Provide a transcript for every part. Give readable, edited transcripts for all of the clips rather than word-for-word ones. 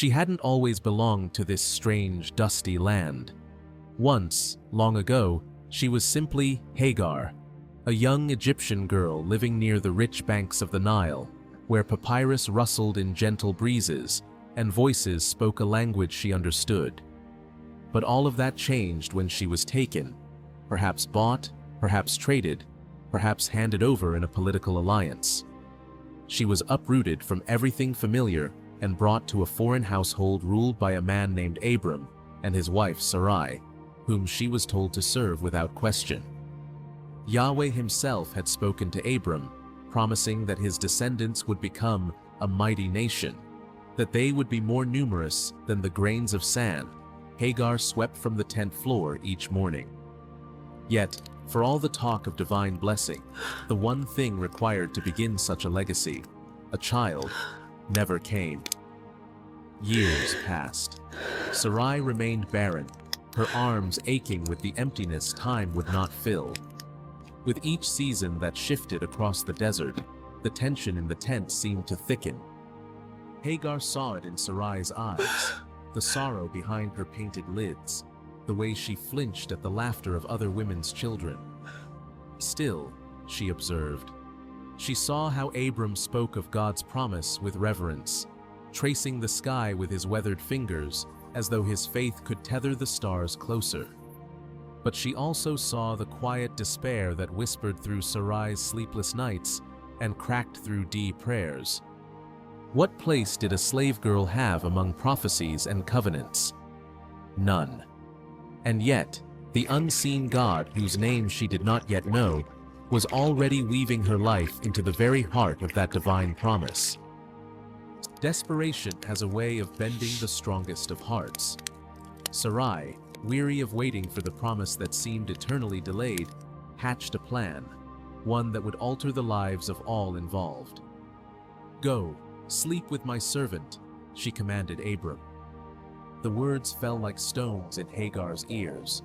She hadn't always belonged to this strange, dusty land. Once, long ago, she was simply Hagar, a young Egyptian girl living near the rich banks of the Nile, where papyrus rustled in gentle breezes and voices spoke a language she understood. But all of that changed when she was taken, perhaps bought, perhaps traded, perhaps handed over in a political alliance. She was uprooted from everything familiar and brought to a foreign household ruled by a man named Abram and his wife Sarai, whom she was told to serve without question. Yahweh himself had spoken to Abram, promising that his descendants would become a mighty nation, that they would be more numerous than the grains of sand Hagar swept from the tent floor each morning. Yet, for all the talk of divine blessing, the one thing required to begin such a legacy, a child, never came. Years passed. Sarai remained barren, her arms aching with the emptiness time would not fill. With each season that shifted across the desert, the tension in the tent seemed to thicken. Hagar saw it in Sarai's eyes, the sorrow behind her painted lids, the way she flinched at the laughter of other women's children. Still, she observed. She saw how Abram spoke of God's promise with reverence, tracing the sky with his weathered fingers as though his faith could tether the stars closer. But she also saw the quiet despair that whispered through Sarai's sleepless nights and cracked through prayers. What place did a slave girl have among prophecies and covenants? None. And yet, the unseen God, whose name she did not yet know, was already weaving her life into the very heart of that divine promise. Desperation has a way of bending the strongest of hearts. Sarai, weary of waiting for the promise that seemed eternally delayed, hatched a plan, one that would alter the lives of all involved. "Go, sleep with my servant," she commanded Abram. The words fell like stones in Hagar's ears,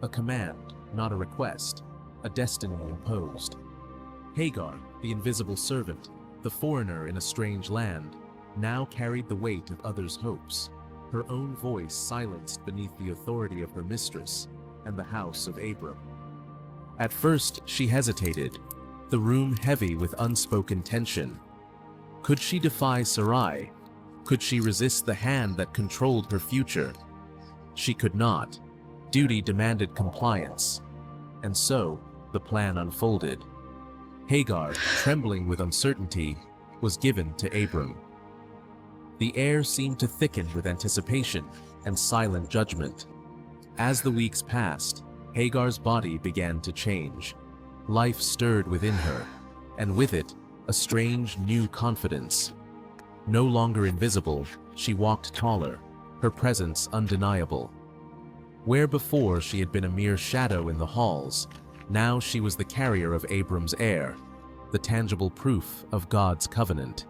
a command, not a request, a destiny imposed. Hagar, the invisible servant, the foreigner in a strange land, now carried the weight of others' hopes, her own voice silenced beneath the authority of her mistress and the house of Abram. At first she hesitated, the room heavy with unspoken tension. Could she defy Sarai? Could she resist the hand that controlled her future? She could not. Duty demanded compliance. And so, the plan unfolded. Hagar, trembling with uncertainty, was given to Abram. The air seemed to thicken with anticipation and silent judgment. As the weeks passed, Hagar's body began to change. Life stirred within her, and with it, a strange new confidence. No longer invisible, she walked taller, her presence undeniable. Where before she had been a mere shadow in the halls, now she was the carrier of Abram's heir, the tangible proof of God's covenant.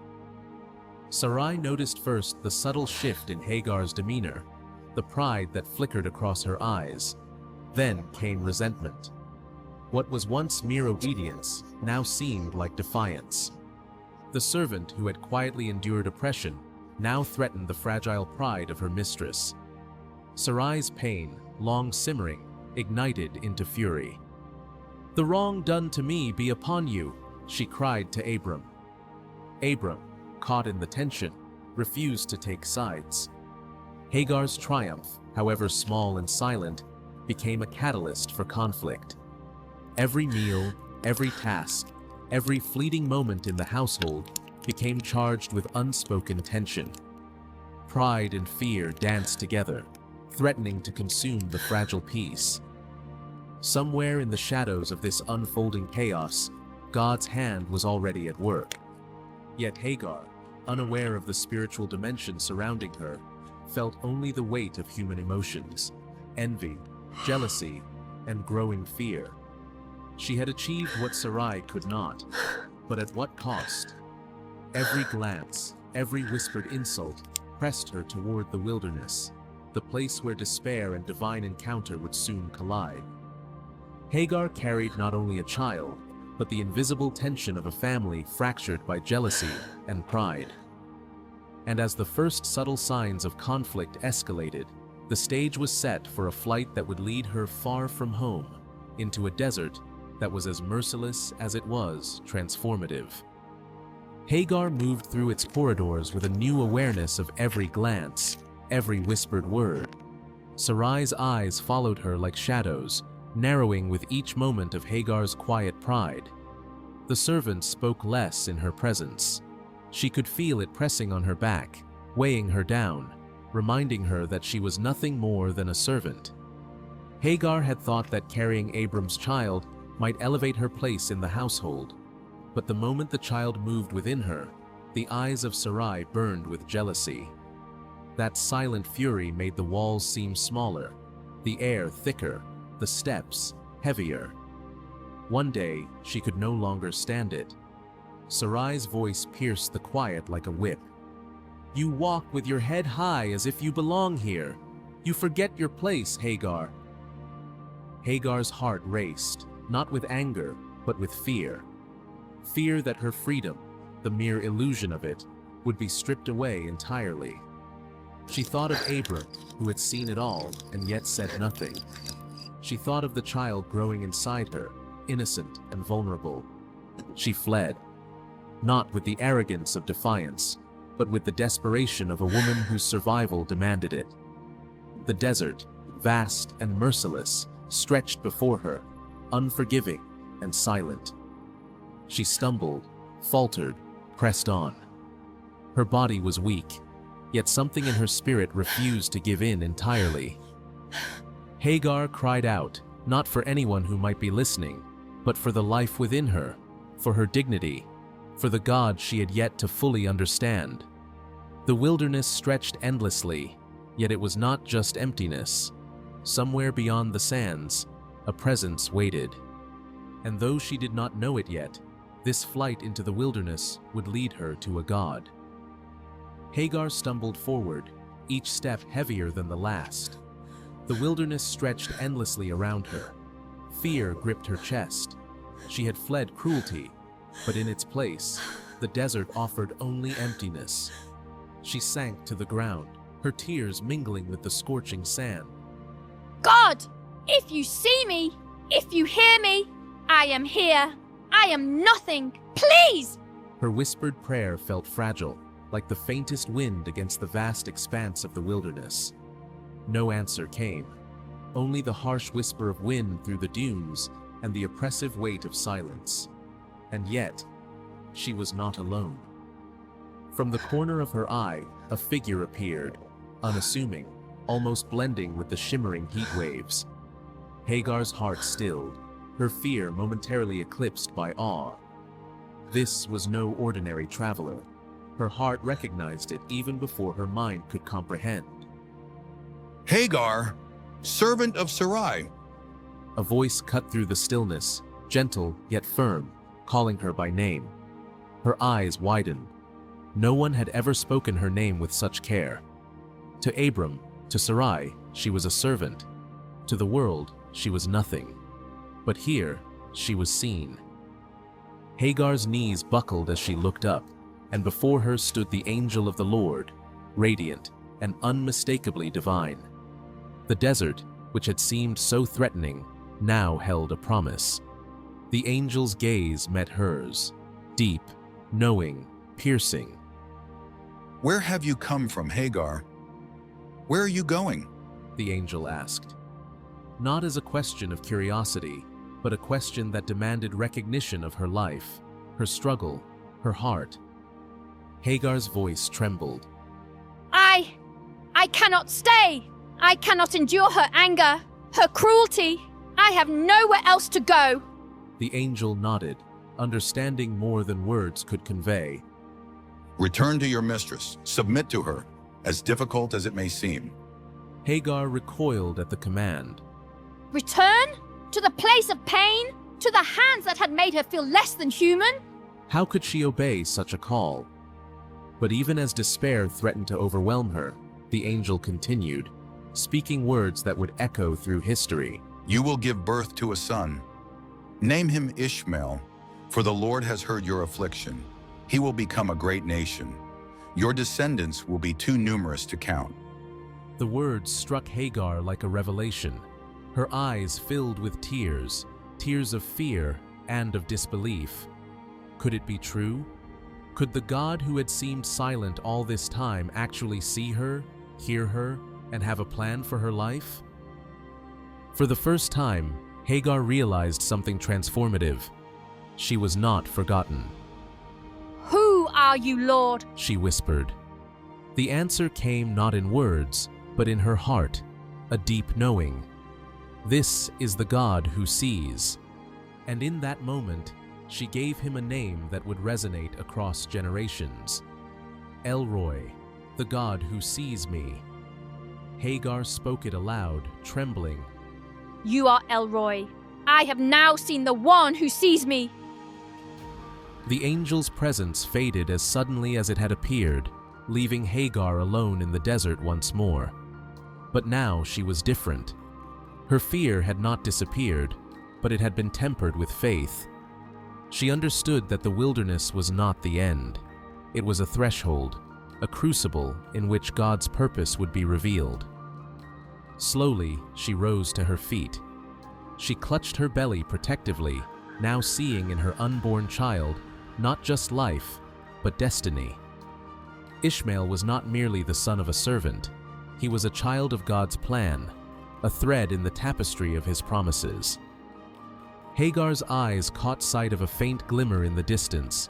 Sarai noticed first the subtle shift in Hagar's demeanor, the pride that flickered across her eyes. Then came resentment. What was once mere obedience now seemed like defiance. The servant who had quietly endured oppression now threatened the fragile pride of her mistress. Sarai's pain, long simmering, ignited into fury. "The wrong done to me be upon you," she cried to Abram. Abram, caught in the tension, refused to take sides. Hagar's triumph, however small and silent, became a catalyst for conflict. Every meal, every task, every fleeting moment in the household became charged with unspoken tension. Pride and fear danced together, threatening to consume the fragile peace. Somewhere in the shadows of this unfolding chaos, God's hand was already at work. Yet Hagar, unaware of the spiritual dimension surrounding her, felt only the weight of human emotions, envy, jealousy, and growing fear. She had achieved what Sarai could not, but at what cost? Every glance, every whispered insult pressed her toward the wilderness, the place where despair and divine encounter would soon collide. Hagar carried not only a child, but the invisible tension of a family fractured by jealousy and pride. And as the first subtle signs of conflict escalated, the stage was set for a flight that would lead her far from home, into a desert that was as merciless as it was transformative. Hagar moved through its corridors with a new awareness of every glance, every whispered word. Sarai's eyes followed her like shadows, narrowing with each moment of Hagar's quiet pride. The servant spoke less in her presence. She could feel it pressing on her back, weighing her down, reminding her that she was nothing more than a servant. Hagar had thought that carrying Abram's child might elevate her place in the household, but the moment the child moved within her, the eyes of Sarai burned with jealousy. That silent fury made the walls seem smaller, the air thicker, the steps heavier. One day, she could no longer stand it. Sarai's voice pierced the quiet like a whip. "You walk with your head high as if you belong here. You forget your place, Hagar." Hagar's heart raced, not with anger, but with fear. Fear that her freedom, the mere illusion of it, would be stripped away entirely. She thought of Abram, who had seen it all and yet said nothing. She thought of the child growing inside her, innocent and vulnerable. She fled, not with the arrogance of defiance, but with the desperation of a woman whose survival demanded it. The desert, vast and merciless, stretched before her, unforgiving and silent. She stumbled, faltered, pressed on. Her body was weak, yet something in her spirit refused to give in entirely. Hagar cried out, not for anyone who might be listening, but for the life within her, for her dignity, for the God she had yet to fully understand. The wilderness stretched endlessly, yet it was not just emptiness. Somewhere beyond the sands, a presence waited. And though she did not know it yet, this flight into the wilderness would lead her to a God. Hagar stumbled forward, each step heavier than the last. The wilderness stretched endlessly around her. Fear gripped her chest. She had fled cruelty, but in its place, the desert offered only emptiness. She sank to the ground, her tears mingling with the scorching sand. God, if you see me, if you hear me, I am here. I am nothing. Please! Her whispered prayer felt fragile, like the faintest wind against the vast expanse of the wilderness. No answer came, only the harsh whisper of wind through the dunes and the oppressive weight of silence. And yet, she was not alone. From the corner of her eye, a figure appeared, unassuming, almost blending with the shimmering heat waves. Hagar's heart stilled, her fear momentarily eclipsed by awe. This was no ordinary traveler. Her heart recognized it even before her mind could comprehend. "Hagar, servant of Sarai." A voice cut through the stillness, gentle yet firm, calling her by name. Her eyes widened. No one had ever spoken her name with such care. To Abram, to Sarai, she was a servant. To the world, she was nothing. But here, she was seen. Hagar's knees buckled as she looked up, and before her stood the angel of the Lord, radiant and unmistakably divine. The desert, which had seemed so threatening, now held a promise. The angel's gaze met hers, deep, knowing, piercing. "Where have you come from, Hagar? Where are you going?" The angel asked. Not as a question of curiosity, but a question that demanded recognition of her life, her struggle, her heart. Hagar's voice trembled. I cannot stay. I cannot endure her anger, her cruelty. I have nowhere else to go. The angel nodded, understanding more than words could convey. "Return to your mistress. Submit to her, as difficult as it may seem." Hagar recoiled at the command. Return? To the place of pain? To the hands that had made her feel less than human? How could she obey such a call? But even as despair threatened to overwhelm her, the angel continued, speaking words that would echo through history. "You will give birth to a son. Name him Ishmael, for the Lord has heard your affliction. He will become a great nation. Your descendants will be too numerous to count. The words struck Hagar like a revelation. Her eyes filled with tears, tears of fear and of disbelief. Could it be true? Could the God who had seemed silent all this time actually see her, hear her, and have a plan for her life? For the first time, Hagar realized something transformative. She was not forgotten. Who are you, Lord? She whispered. The answer came not in words, but in her heart, a deep knowing. This is the God who sees. And in that moment, she gave him a name that would resonate across generations. El Roi, the God who sees me. Hagar spoke it aloud, trembling. You are El Roi. I have now seen the one who sees me. The angel's presence faded as suddenly as it had appeared, leaving Hagar alone in the desert once more. But now she was different. Her fear had not disappeared, but it had been tempered with faith. She understood that the wilderness was not the end. It was a threshold, a crucible in which God's purpose would be revealed. Slowly, she rose to her feet. She clutched her belly protectively, now seeing in her unborn child not just life, but destiny. Ishmael was not merely the son of a servant. He was a child of God's plan, a thread in the tapestry of his promises. Hagar's eyes caught sight of a faint glimmer in the distance,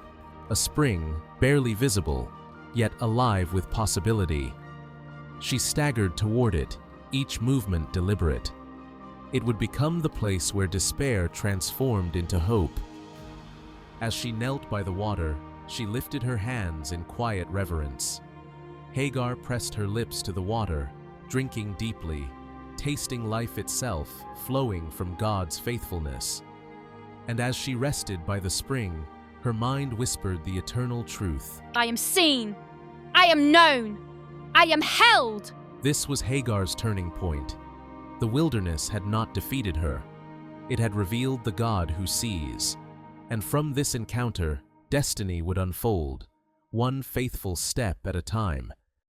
a spring barely visible, yet alive with possibility. She staggered toward it, each movement deliberate. It would become the place where despair transformed into hope. As she knelt by the water, she lifted her hands in quiet reverence. Hagar pressed her lips to the water, drinking deeply, tasting life itself flowing from God's faithfulness. And as she rested by the spring, her mind whispered the eternal truth. I am seen. I am known. I am held. This was Hagar's turning point. The wilderness had not defeated her. It had revealed the God who sees. And from this encounter, destiny would unfold, one faithful step at a time.